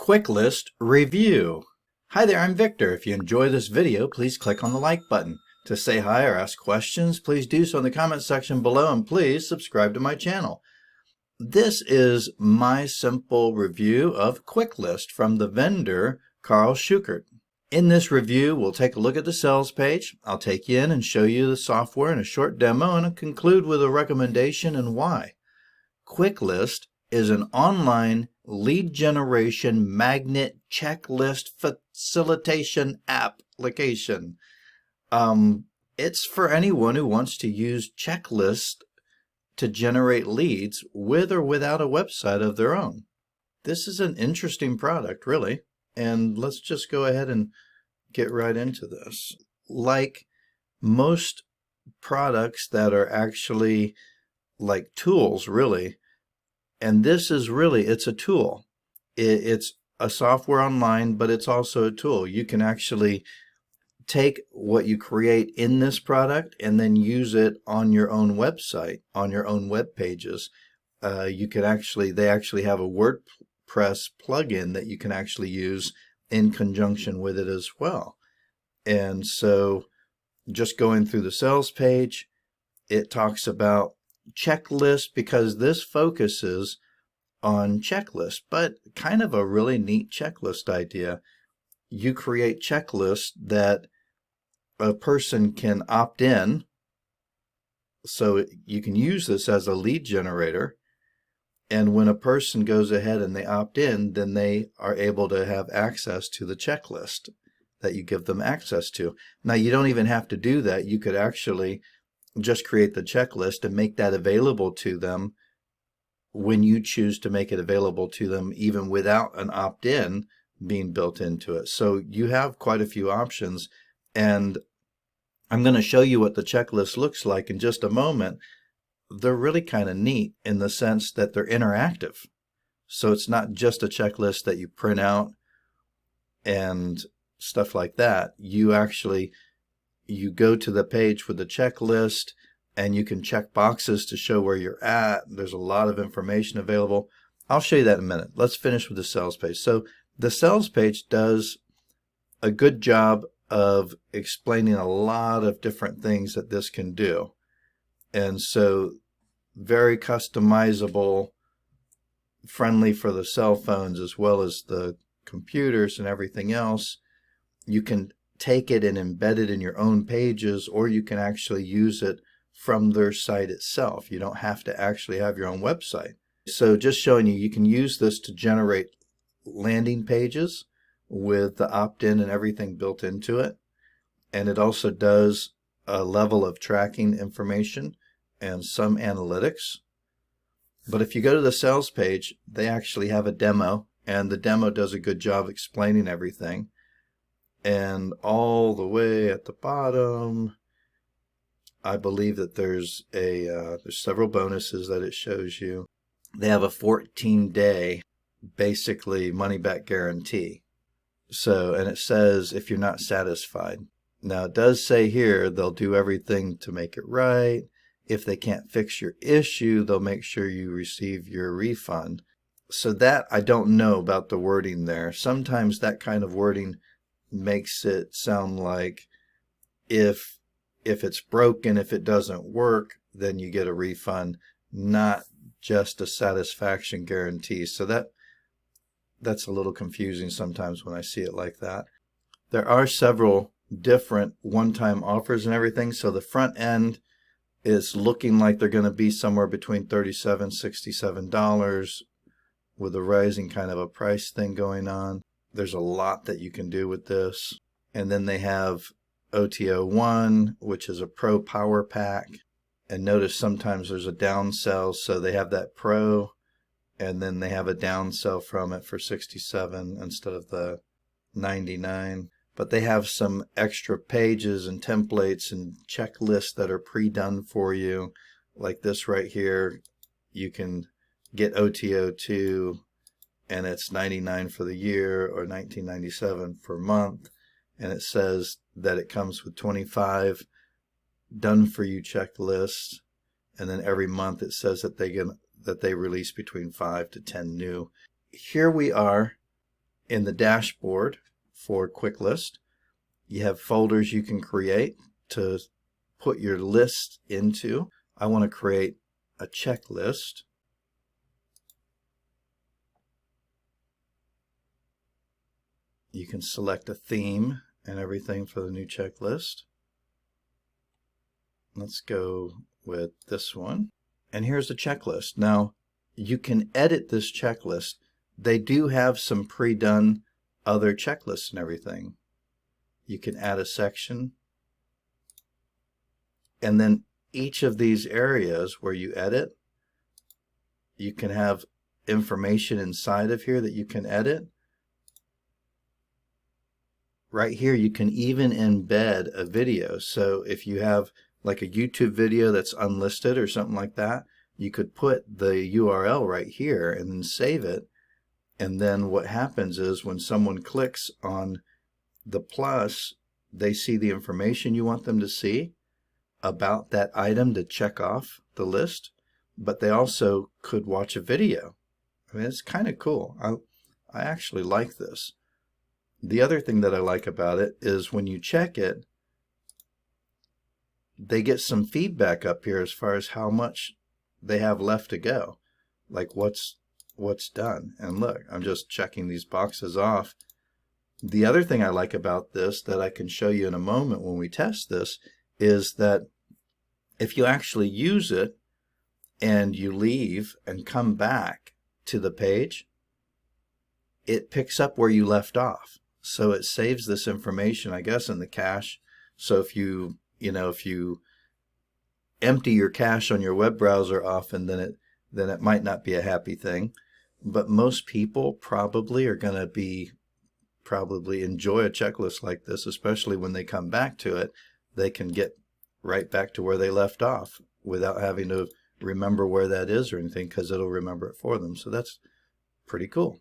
Kuicklist review. Hi there, I'm Victor. If you enjoy this video, please click on the like button. To say hi or ask questions, please do so in the comment section below, and please subscribe to my channel. This is my simple review of Kuicklist from the vendor Karl Schuckert. In this review, we'll take a look at the sales page. I'll take you in and show you the software in a short demo, and I'll conclude with a recommendation and why. Kuicklist is an online lead generation magnet checklist facilitation application. It's for anyone who wants to use checklists to generate leads with or without a website of their own. This is an interesting product, really, and let's just go ahead and get right into this. Like most products that are actually like tools, really, and this is really, it's a tool. It's a software online, but it's also a tool. You can actually take what you create in this product and then use it on your own website, on your own web pages. You can actually, they actually have a WordPress plugin that you can actually use in conjunction with it as well. And so just going through the sales page, it talks about checklist, because this focuses on checklists, but kind of a really neat checklist idea. You create checklists that a person can opt in, so you can use this as a lead generator, and when a person goes ahead and they opt in, then they are able to have access to the checklist that you give them access to. Now, you don't even have to do that. You could actually just create the checklist and make that available to them when you choose to make it available to them, even without an opt-in being built into it. So you have quite a few options, and I'm going to show you what the checklist looks like in just a moment. They're really kind of neat in the sense that they're interactive. So it's not just a checklist that you print out and stuff like that. You go to the page with the checklist, and you can check boxes to show where you're at. There's a lot of information available. I'll show you that in a minute. Let's finish with the sales page. So the sales page does a good job of explaining a lot of different things that this can do. And so very customizable, friendly for the cell phones as well as the computers and everything else. You can take it and embed it in your own pages, or you can actually use it from their site itself. You don't have to actually have your own website. So just showing you, you can use this to generate landing pages with the opt-in and everything built into it. And it also does a level of tracking information and some analytics. But if you go to the sales page, they actually have a demo, and the demo does a good job explaining everything. And all the way at the bottom, I believe that there's several bonuses that it shows you. They have a 14-day, basically, money-back guarantee. So, and it says if you're not satisfied. Now, it does say here they'll do everything to make it right. If they can't fix your issue, they'll make sure you receive your refund. So that, I don't know about the wording there. Sometimes that kind of wording makes it sound like if it's broken, if it doesn't work, then you get a refund, not just a satisfaction guarantee. So that's a little confusing sometimes when I see it like that. There are several different one-time offers and everything. So the front end is looking like they're going to be somewhere between $37 and $67 with a rising kind of a price thing going on. There's a lot that you can do with this. And then they have OTO1, which is a Pro Power Pack. And notice sometimes there's a downsell, so they have that Pro, and then they have a downsell from it for $67 instead of the $99. But they have some extra pages and templates and checklists that are pre-done for you. Like this right here, you can get OTO2, and it's $99 for the year or $19.97 per month. And it says that it comes with 25 done for you checklists, and then every month it says that they release between 5 to 10 new. Here we are in the dashboard for Kuicklist, you have folders you can create to put your list into. I want to create a checklist. You can select a theme and everything for the new checklist. Let's go with this one. And here's the checklist. Now, you can edit this checklist. They do have some pre-done other checklists and everything. You can add a section. And then each of these areas where you edit, you can have information inside of here that you can edit. Right here, you can even embed a video. So if you have like a YouTube video that's unlisted or something like that, you could put the URL right here and then save it. And then what happens is when someone clicks on the plus, they see the information you want them to see about that item to check off the list, but they also could watch a video. I mean, it's kind of cool. I actually like this. The other thing that I like about it is when you check it, they get some feedback up here as far as how much they have left to go, like what's done. And look, I'm just checking these boxes off. The other thing I like about this that I can show you in a moment when we test this is that if you actually use it and you leave and come back to the page, it picks up where you left off. So it saves this information, I guess, in the cache. So if you empty your cache on your web browser often, then it might not be a happy thing. But most people probably are going to enjoy a checklist like this, especially when they come back to it. They can get right back to where they left off without having to remember where that is or anything, because it'll remember it for them. So that's pretty cool.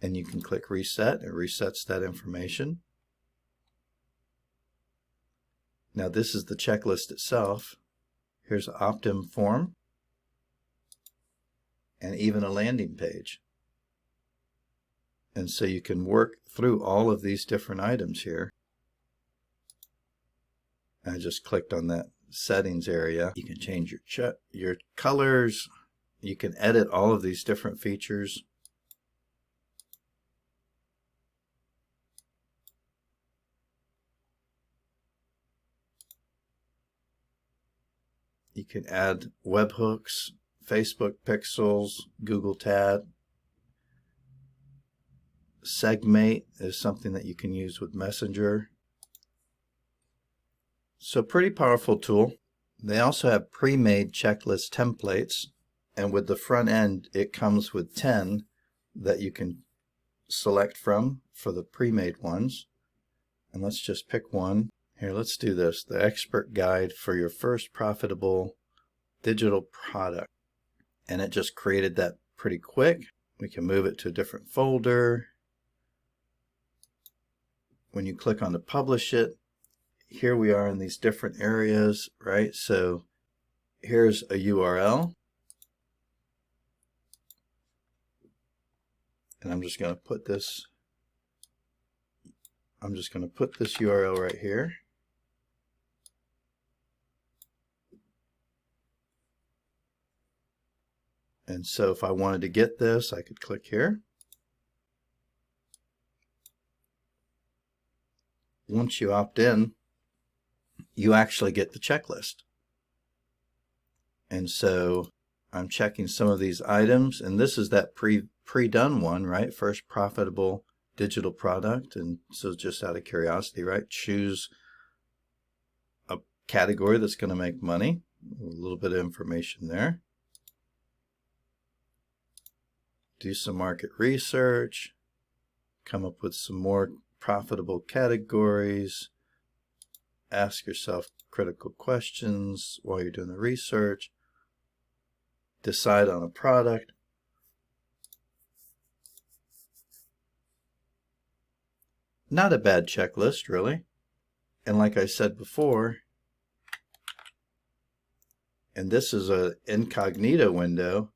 And you can click reset. It resets that information. Now this is the checklist itself. Here's an opt-in form and even a landing page. And so you can work through all of these different items here. I just clicked on that settings area. You can change your colors. You can edit all of these different features. You can add webhooks, Facebook pixels, Google Tag. Segmate is something that you can use with Messenger. So pretty powerful tool. They also have pre-made checklist templates, and with the front end it comes with 10 that you can select from for the pre-made ones. And let's just pick one. Here, let's do this. The expert guide for your first profitable digital product. And it just created that pretty quick. We can move it to a different folder. When you click on to publish it, here we are in these different areas, right? So here's a URL. And I'm just going to put this URL right here. And so if I wanted to get this, I could click here. Once you opt in, you actually get the checklist. And so I'm checking some of these items, and this is that pre-done one, right? First profitable digital product. And so just out of curiosity, right? Choose a category that's going to make money. A little bit of information there. Do some market research, come up with some more profitable categories, ask yourself critical questions while you're doing the research, decide on a product. Not a bad checklist, really. And like I said before, and this is an incognito window,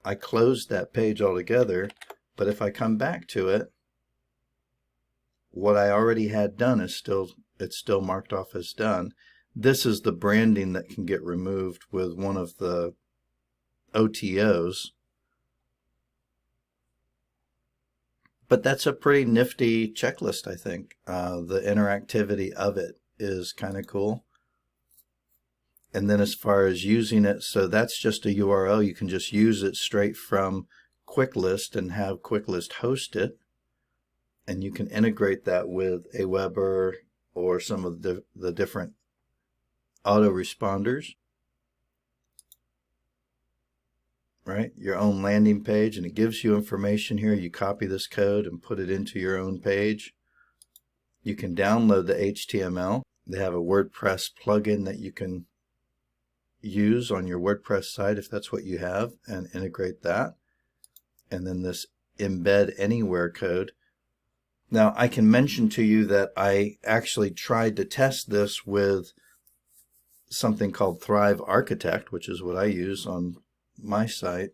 I closed that page altogether, but if I come back to it, what I already had done is it's still marked off as done. This is the branding that can get removed with one of the OTOs. But that's a pretty nifty checklist, I think. The interactivity of it is kind of cool. And then as far as using it, so that's just a URL. You can just use it straight from Kuicklist and have Kuicklist host it. And you can integrate that with Aweber or some of the different autoresponders. Right? Your own landing page, and it gives you information here. You copy this code and put it into your own page. You can download the HTML. They have a WordPress plugin that you can use on your WordPress site if that's what you have, and integrate that. And then this embed anywhere code. Now I can mention to you that I actually tried to test this with something called Thrive Architect, which is what I use on my site,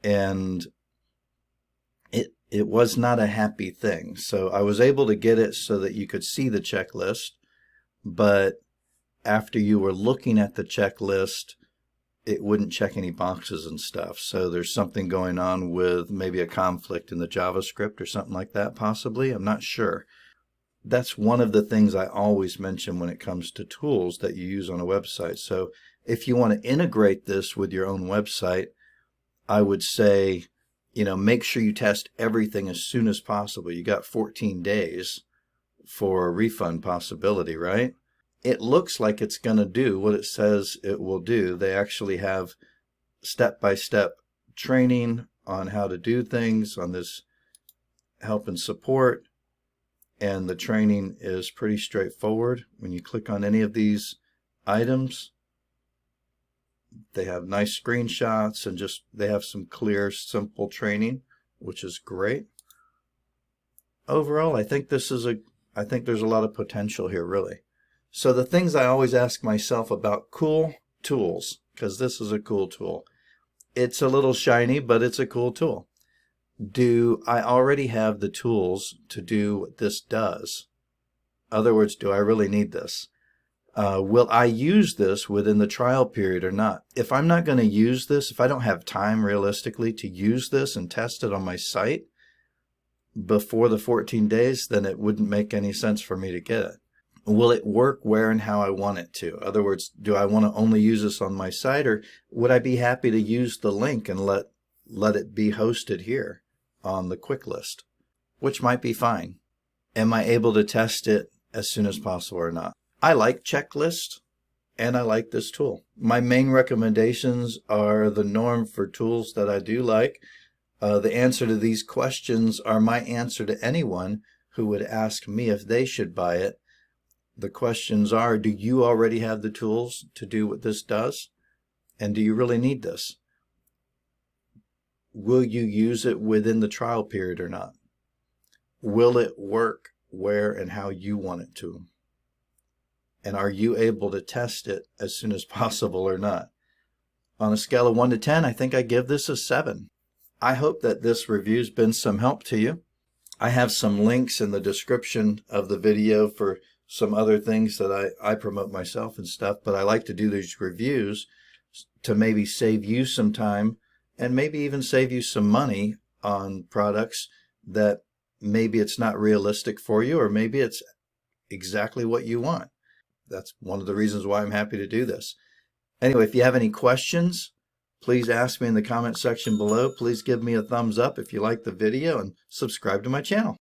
and it was not a happy thing. So I was able to get it so that you could see the checklist, but after you were looking at the checklist, it wouldn't check any boxes and stuff. So there's something going on with maybe a conflict in the JavaScript or something like that, possibly. I'm not sure. That's one of the things I always mention when it comes to tools that you use on a website. So if you want to integrate this with your own website, I would say, make sure you test everything as soon as possible. You got 14 days for a refund possibility, right? It looks like it's going to do what it says it will do. They actually have step-by-step training on how to do things on this help and support, and the training is pretty straightforward. When you click on any of these items, they have nice screenshots, and they have some clear, simple training, which is great. Overall, I think there's a lot of potential here, really. So the things I always ask myself about cool tools, because this is a cool tool. It's a little shiny, but it's a cool tool. Do I already have the tools to do what this does? In other words, do I really need this? Will I use this within the trial period or not? If I'm not going to use this, if I don't have time realistically to use this and test it on my site before the 14 days, then it wouldn't make any sense for me to get it. Will it work where and how I want it to? In other words, do I want to only use this on my site, or would I be happy to use the link and let it be hosted here on the Kuicklist, which might be fine? Am I able to test it as soon as possible or not? I like checklists, and I like this tool. My main recommendations are the norm for tools that I do like. The answer to these questions are my answer to anyone who would ask me if they should buy it. The questions are, do you already have the tools to do what this does? And do you really need this? Will you use it within the trial period or not? Will it work where and how you want it to? And are you able to test it as soon as possible or not? On a scale of 1 to 10, I think I give this a 7. I hope that this review's been some help to you. I have some links in the description of the video for some other things that I promote myself and stuff, but I like to do these reviews to maybe save you some time and maybe even save you some money on products that maybe it's not realistic for you, or maybe it's exactly what you want. That's one of the reasons why I'm happy to do this. Anyway, if you have any questions, please ask me in the comment section below. Please give me a thumbs up if you like the video, and subscribe to my channel.